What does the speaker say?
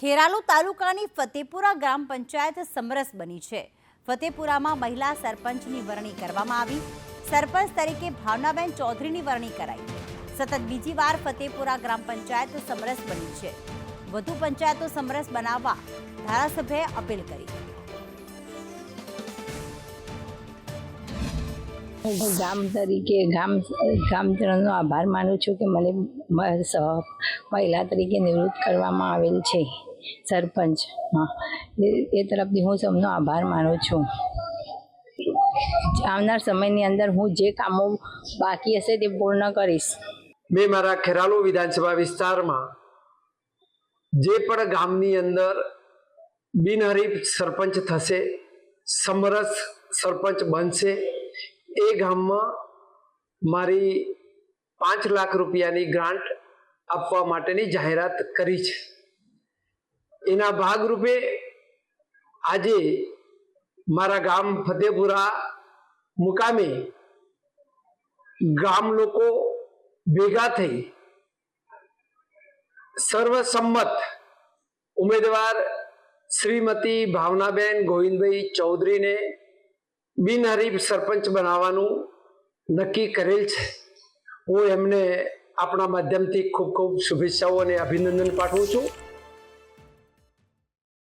ખેરાલુ તાલુકાની ફતેપુરા ગ્રામ પંચાયત સમરસ બની છે। ફતેપુરામાં મહિલા સરપંચની વરણી કરવામાં આવી। સરપંચ તરીકે ભાવનાબેન ચૌધરીની વરણી કરાઈ। સતત બીજી વાર ફતેપુરા ગ્રામ પંચાયત સમરસ બની છે। વધુ પંચાયતો સમરસ બનાવવા ધારાસભ્યએ અપીલ કરી। ગામ તરીકે ગામજનોનો આભાર માનું છું કે મને મહિલા તરીકે નિવૃત્ત કરવામાં આવેલ છે સરપંચ। એ તરફથી હું સૌનો આભાર માનું છું। આવનાર સમયની અંદર હું જે કામો બાકી હશે તે પૂર્ણ કરીશ। મેં મારા ખેરાલુ વિધાનસભા વિસ્તારમાં જે પણ ગામની અંદર બિનહરીફ સરપંચ થશે, સમરસ સરપંચ બનશે, એ ગામમાં મારી 5 લાખ રૂપિયાની ગ્રાન્ટ આપવા માટેની જાહેરાત કરી છે। એના ભાગરૂપે આજે મારા ગામ ફતેપુરા મુકામે ગામ લોકો ભેગા થઈ સર્વસંમત ઉમેદવાર શ્રીમતી ભાવનાબેન ગોવિંદભાઈ ચૌધરીને બિનહરીફ સરપંચ બનાવવાનું નક્કી કરેલ છે। હું એમને આપણા માધ્યમથી ખૂબ ખૂબ શુભેચ્છાઓ અને અભિનંદન પાઠવું છું।